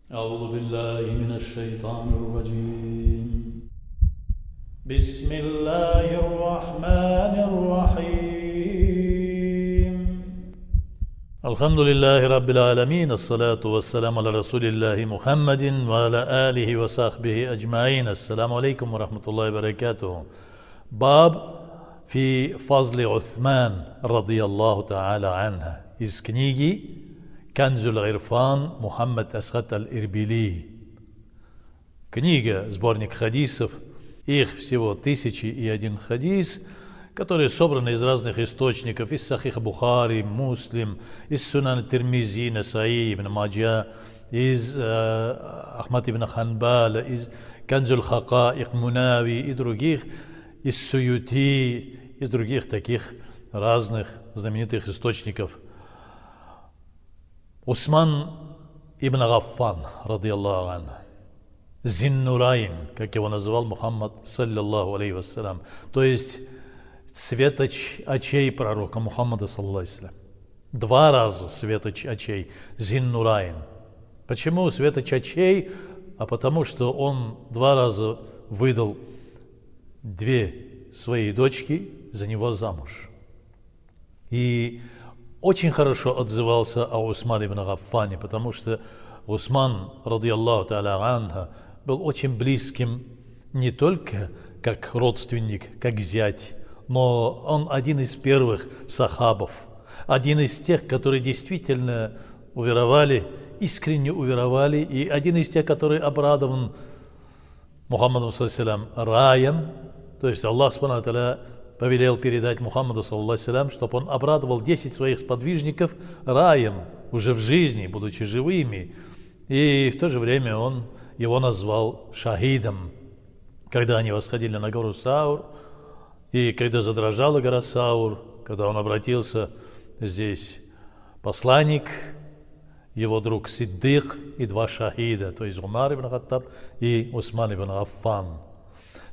أعوذ بالله من الشيطان الرجيم. بسم الله الرحمن الرحيم. الحمد لله رب العالمين، الصلاة والسلام على رسول الله محمد وعلى آله وصحبه أجمعين. السلام عليكم ورحمة الله وبركاته. باب في فضل عثمان رضي الله تعالى عنه. Из книги Канзуль Ирфан Мухаммад Асхат Аль-Ирбили. Книга, сборник хадисов, их всего 1001 хадис, которые собраны из разных источников, из Сахих Бухари, Муслим, из Сунан Тирмизи, Насаи, Ибн Маджа, из Ахмад ибн Ханбаля, из Канзуль Хакаик Мунави и других, из Суюти, из других таких разных знаменитых источников. Усман ибн Гаффан, радiyallahu анху, Зиннурайн, как его называл Мухаммад, саллиллаху алейхи вассалям, то есть свет очей пророка Мухаммада, саллаллаху алейхи вассалям. Два раза свет очей, Зиннурайн. Почему свет очей? А потому что он два раза выдал две свои дочки за него замуж. И очень хорошо отзывался о Усмане ибн Гаффане, потому что Усман, радiyallahu та'аля анху, был очень близким не только как родственник, как зять, но он один из первых сахабов, один из тех, которые действительно уверовали, искренне уверовали, и один из тех, который обрадован Мухаммадом саллаллаху алейхи ва саллям раем, то есть Аллах субхану та'аля повелел передать Мухаммаду, саллаллаху алейхи ва саллям, чтобы он обрадовал 10 своих сподвижников раем, уже в жизни, будучи живыми. И в то же время он его назвал шахидом, когда они восходили на гору Саур, и когда задрожала гора Саур, когда он обратился, здесь посланник, его друг Сиддик и два шахида, то есть Умар ибн Хаттаб и Усман ибн Аффан.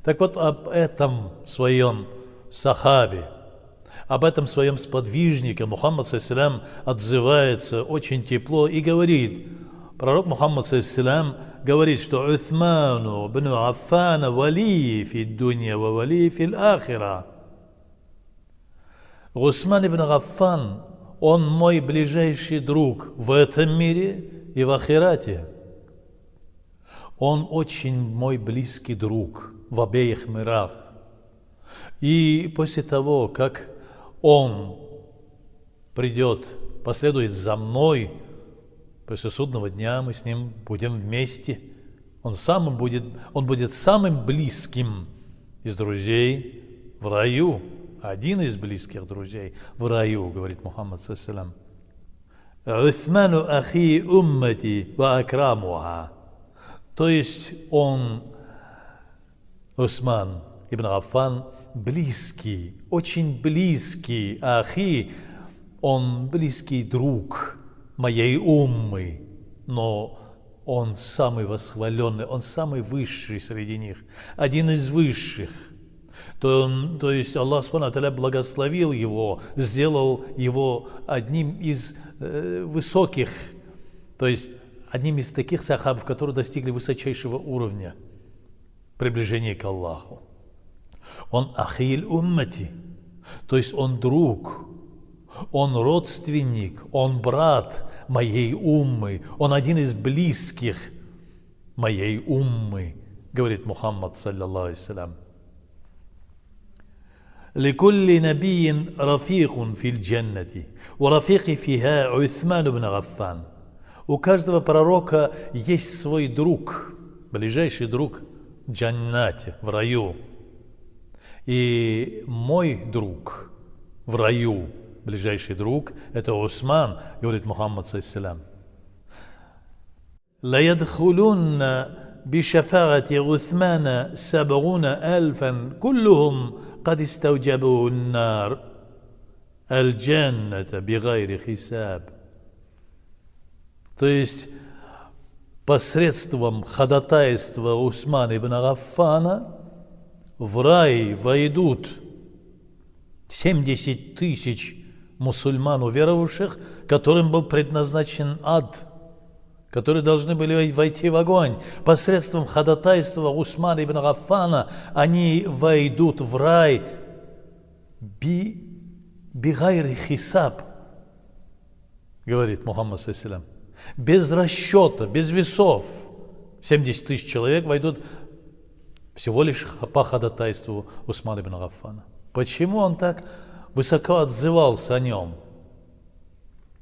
Так вот, об этом своем сахабе, об этом своем сподвижнике Мухаммад саллаллаху алейхи ва саллям отзывается очень тепло и говорит, пророк Мухаммад саллаллаху алейхи ва саллям говорит, что Уthману бн Аффана вали фи дунья ва вали фи ахира. Усман ибн Аффан, он мой ближайший друг в этом мире и в ахирате. Он очень мой близкий друг в обеих мирах. И после того, как он придет, последует за мной, после судного дня мы с ним будем вместе, он будет самым близким из друзей в раю, один из близких друзей в раю, говорит Мухаммад саллаллаху алейхи ва саллям. Уthману ахи уммати ва акрамуха. То есть он, Усман ибн Аффан, близкий, очень близкий ахи, он близкий друг моей уммы, но он самый восхваленный, он самый высший среди них, один из высших. То есть Аллах субхану та'аля благословил его, сделал его одним из высоких, то есть одним из таких сахабов, которые достигли высочайшего уровня приближения к Аллаху. Он ахиль уммати, то есть он друг, он родственник, он брат моей уммы, он один из близких моей уммы, говорит Мухаммад саллаллаху алейхи ва саллям. لكل نبي رفيق في الجنة ورفيقي فيها عثمان بن غفان. У каждого пророка есть свой друг, ближайший друг в джаннате, в раю. И мой друг в раю, ближайший друг, это Усман, говорит Мухаммад саллаллаху алейхи ва саллям. لا يدخلون بشفاعة عثمان 70,000 كلهم قد استوجبوا النار الجنة بغير حساب. То есть посредством ходатайства Усмана ибн Гаффана в рай войдут 70 тысяч мусульман уверовавших, которым был предназначен ад, которые должны были войти в огонь. Посредством ходатайства Усмана ибн Гаффана они войдут в рай бигайри хисаб, говорит Мухаммад саллаллаху алейхи ва саллям. Без расчета, без весов. 70 тысяч человек войдут всего лишь по ходатайству Усмана ибн Гаффана. Почему он так высоко отзывался о нем?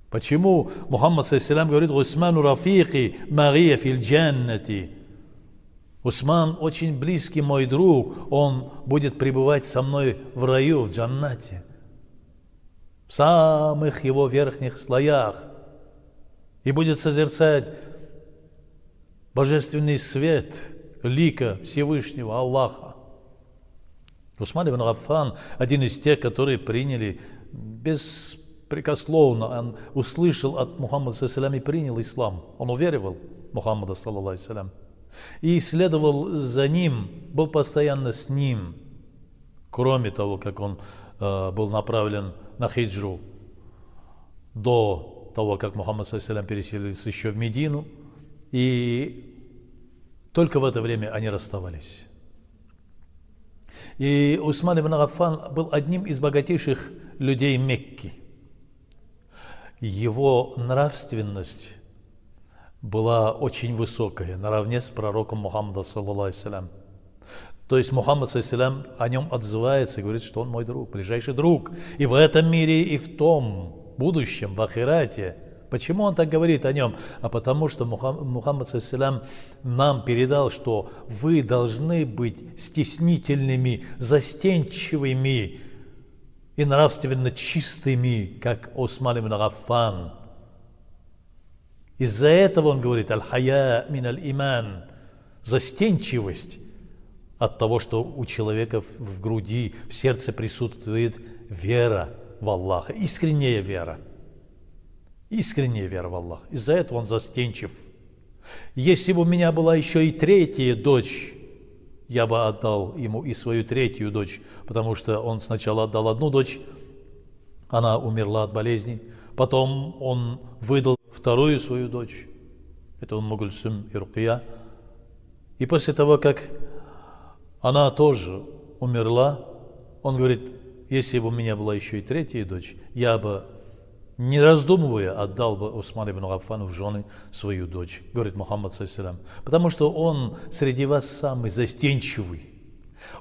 Почему Мухаммад саллаллаху алейхи ва саллям говорит: «Усману рафики Мария фил джаннати». Усман очень близкий мой друг, он будет пребывать со мной в раю, в джаннате, в самых его верхних слоях, и будет созерцать божественный свет лика Всевышнего Аллаха. Усман ибн Гаффан один из тех, которые приняли беспрекословно, он услышал от Мухаммада саллаллаху алейхи ва саллям и принял ислам. Он уверовал в Мухаммада саллаллаху алейхи ва саллям и следовал за ним, был постоянно с ним. Кроме того, как он был направлен на хиджру до того, как Мухаммад саллаллаху алейхи ва саллям переселился еще в Медину, и только в это время они расставались. И Усман ибн Гаффан был одним из богатейших людей Мекки. Его нравственность была очень высокая, наравне с пророком Мухаммадом саллаллаху алейхи ва саллям. То есть Мухаммад саллаллаху алейхи ва саллям о нем отзывается и говорит, что он мой друг, ближайший друг. И в этом мире, и в том будущем, в ахирате. Почему он так говорит о нем? А потому что Мухаммад саллаллаху алейхи ва саллям нам передал, что вы должны быть стеснительными, застенчивыми и нравственно чистыми, как Усман ибн Гаффан. Из-за этого он говорит: «Аль-хая мин аль-иман», застенчивость от того, что у человека в груди, в сердце присутствует вера в Аллаха, искренняя вера. Искренняя вера в Аллаха. Из-за этого он застенчив. Если бы у меня была еще и третья дочь, я бы отдал ему и свою третью дочь, потому что он сначала отдал одну дочь, она умерла от болезни, потом он выдал вторую свою дочь, это Мугульсум и Рукия, и после того, как она тоже умерла, он говорит: если бы у меня была еще и третья дочь, я бы, не раздумывая, отдал бы Усману ибн Гаффану в жены свою дочь, говорит Мухаммад саллаллаху алейхи ва саллям, потому что он среди вас самый застенчивый,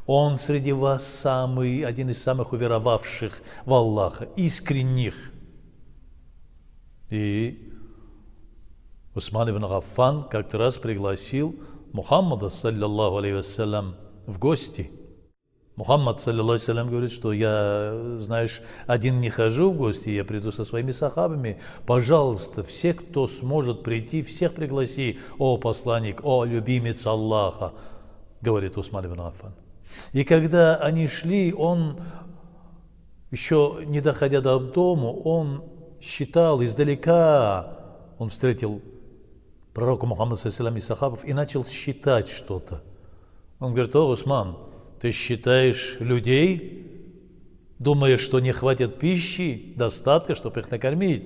он среди вас один из самых уверовавших в Аллаха, искренних. И Усман ибн Гаффан как-то раз пригласил Мухаммада саллаллаху алейхи ва саллям в гости. Мухаммад саллаллаху алейхи ва саллям говорит, что я, знаешь, один не хожу в гости, я приду со своими сахабами. Пожалуйста, все, кто сможет прийти, всех пригласи, о посланник, о любимец Аллаха, говорит Усман ибн Гаффан. И когда они шли, он, еще не доходя до дома, он считал издалека, он встретил пророка Мухаммада саллаллаху алейхи ва саллям и сахабов и начал считать что-то. Он говорит: о, Усман, ты считаешь людей, думаешь, что не хватит пищи, достатка, чтобы их накормить?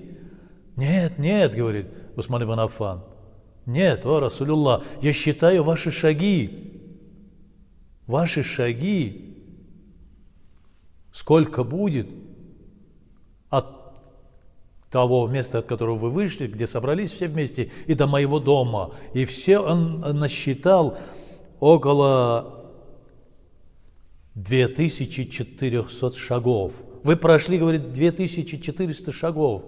Нет, нет, говорит Усман ибн Аффан. Нет, о, Расулюллах, я считаю ваши шаги. Ваши шаги. Сколько будет от того места, от которого вы вышли, где собрались все вместе, и до моего дома. И все он насчитал около 2400 шагов. Вы прошли, говорит, 2400 шагов.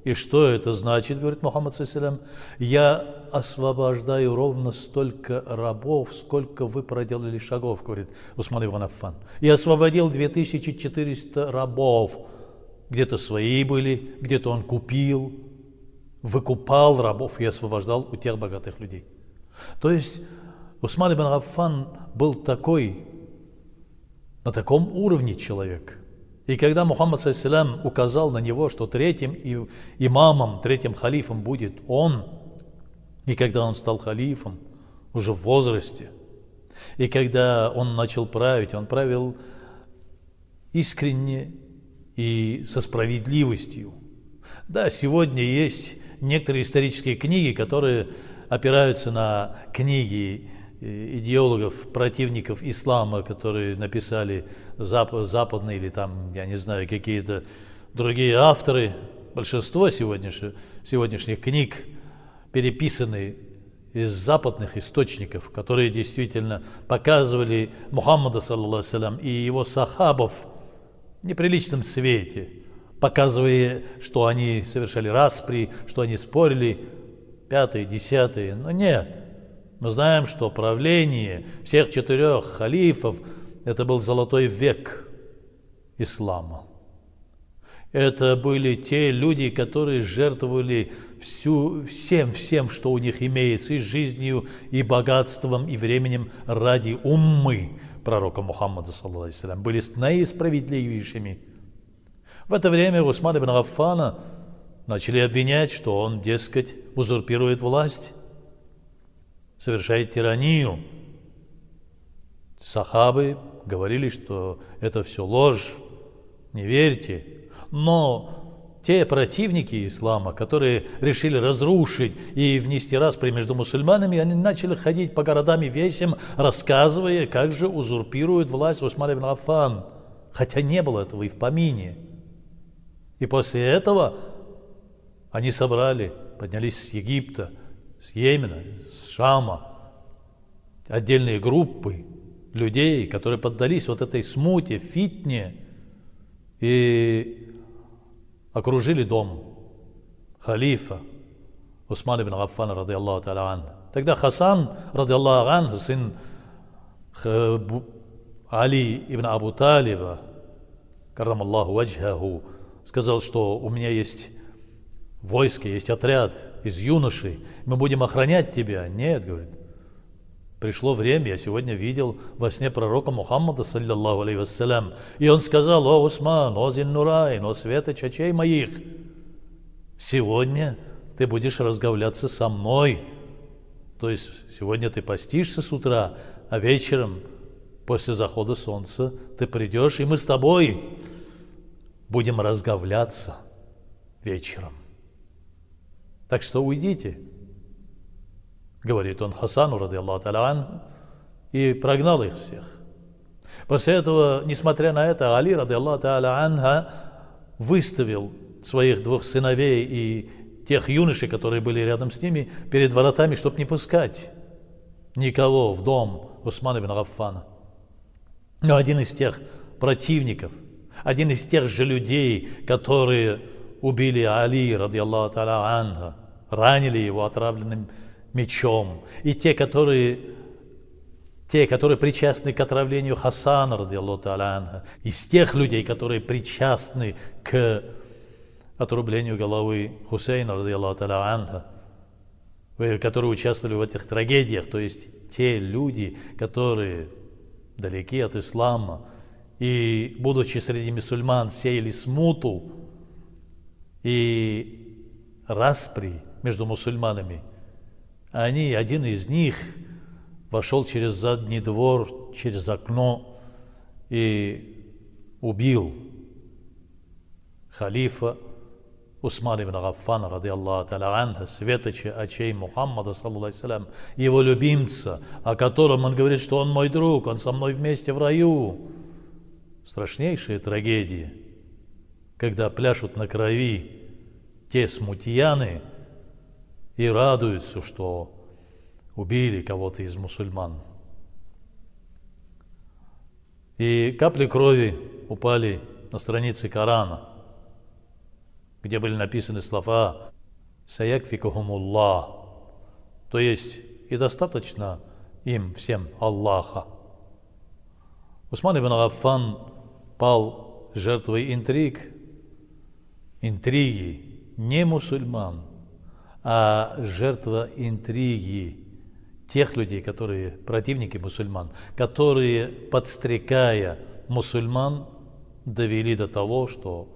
И что это значит, говорит Мухаммад саллаллаху алейхи ва саллям? Я освобождаю ровно столько рабов, сколько вы проделали шагов, говорит Усман ибн Аффан. Я освободил 2400 рабов. Где-то свои были, где-то он купил, выкупал рабов и освобождал у тех богатых людей. То есть Усман ибн Аффан был такой, на таком уровне человек. И когда Мухаммад саллаллаху алейхи ва саллям указал на него, что третьим имамом, третьим халифом будет он, и когда он стал халифом уже в возрасте, и когда он начал править, он правил искренне и со справедливостью. Да, сегодня есть некоторые исторические книги, которые опираются на книги идеологов, противников ислама, которые написали западные или там, я не знаю, какие-то другие авторы. Большинство сегодняшних книг переписаны из западных источников, которые действительно показывали Мухаммада, саллаллаху алейхи вассалям, и его сахабов в неприличном свете, показывая, что они совершали распри, что они спорили, 5-е, 10-е. Но нет. Мы знаем, что правление всех 4 халифов – это был золотой век ислама. Это были те люди, которые жертвовали всем, что у них имеется, и жизнью, и богатством, и временем ради уммы пророка Мухаммада, саллаллаху алейхи вассалям, были наисправедливейшими. В это время Усмана ибн Аффана начали обвинять, что он, дескать, узурпирует власть, совершает тиранию. Сахабы говорили, что это все ложь, не верьте. Но те противники ислама, которые решили разрушить и внести распри между мусульманами, они начали ходить по городам и весям, рассказывая, как же узурпирует власть Усман ибн Аффан, хотя не было этого и в помине. И после этого они поднялись с Египта, с Йемена, с Шама, отдельные группы людей, которые поддались вот этой смуте, фитне, и окружили дом халифа Усмана ибн Аффана, ради Аллаху та'аля анху. Тогда Хасан, ради Аллаху анху, сын Али ибн Абу Талиба, каррам Аллаху ваджхаху, сказал, что у меня есть войско, есть отряд из юношей, мы будем охранять тебя. Нет, говорит, пришло время, я сегодня видел во сне пророка Мухаммада, саллаллаху алейхи вассалям, и он сказал: о Усман, о Зиннурайн, о светоч очей моих, сегодня ты будешь разговляться со мной. То есть сегодня ты постишься с утра, а вечером, после захода солнца, ты придешь, и мы с тобой будем разговляться вечером. Так что уйдите, говорит он Хасану, ради Аллаху та'аля анху, и прогнал их всех. После этого, несмотря на это, Али, ради Аллаху та'аля анху, выставил своих 2 сыновей и тех юношей, которые были рядом с ними, перед воротами, чтобы не пускать никого в дом Усмана ибн Аффана. Но один из тех противников, один из тех же людей, которые убили Али, ради Аллаху та'аля анху, ранили его отравленным мечом, и те, которые причастны к отравлению Хасана, ради Аллаху та'аля анху, из тех людей, которые причастны к отрублению головы Хусейна, ради Аллаху та'аля анху, которые участвовали в этих трагедиях, то есть те люди, которые далеки от ислама и, будучи среди мусульман, сеяли смуту и распри между мусульманами, один из них вошел через задний двор, через окно и убил халифа Усмана ибн Аффана, ради Аллаху та'аля анху, светоча очей Мухаммада, саллаллаху алейхи вассалям, его любимца, о котором он говорит, что он мой друг, он со мной вместе в раю. Страшнейшая трагедия, когда пляшут на крови те смутьяны и радуются, что убили кого-то из мусульман. И капли крови упали на страницы Корана, где были написаны слова «Саякфикухумуллах», то есть и достаточно им всем Аллаха. Усман ибн Аффан пал жертвой интриги не мусульман, а жертва интриги тех людей, которые противники мусульман, которые, подстрекая мусульман, довели до того, что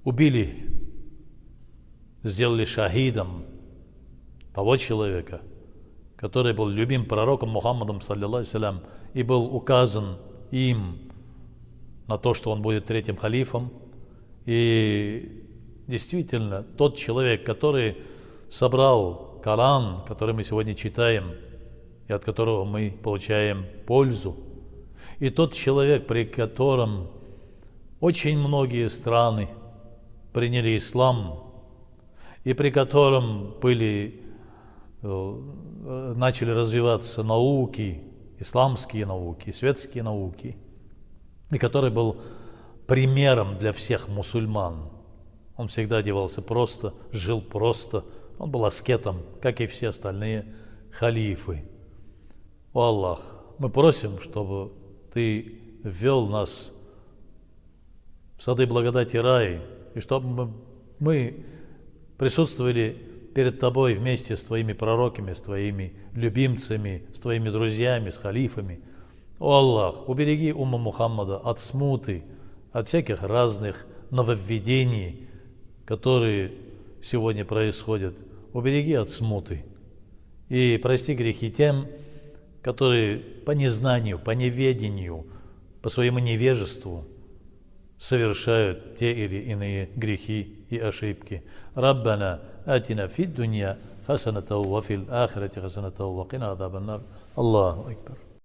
убили, сделали шахидом того человека, который был любим пророком Мухаммадом, саллаллаху алейхи вассалям, и был указан им на то, что он будет 3-м халифом, и действительно тот человек, который собрал Коран, который мы сегодня читаем, и от которого мы получаем пользу, и тот человек, при котором очень многие страны приняли ислам, и при котором начали развиваться науки, исламские науки, светские науки, и который был примером для всех мусульман. Он всегда одевался просто, жил просто, он был аскетом, как и все остальные халифы. О Аллах, мы просим, чтобы Ты ввел нас в сады благодати рая, и чтобы мы присутствовали перед Тобой вместе с Твоими пророками, с Твоими любимцами, с Твоими друзьями, с халифами. О Аллах, убереги умма Мухаммада от смуты, от всяких разных нововведений, которые сегодня происходят. Убереги от смуты и прости грехи тем, которые по незнанию, по неведению, по своему невежеству совершают те или иные грехи и ошибки. Раббана атина фид дунья хасанатау ва фил ахирати хасанатау ва кина азабан нар. Аллаху акбар.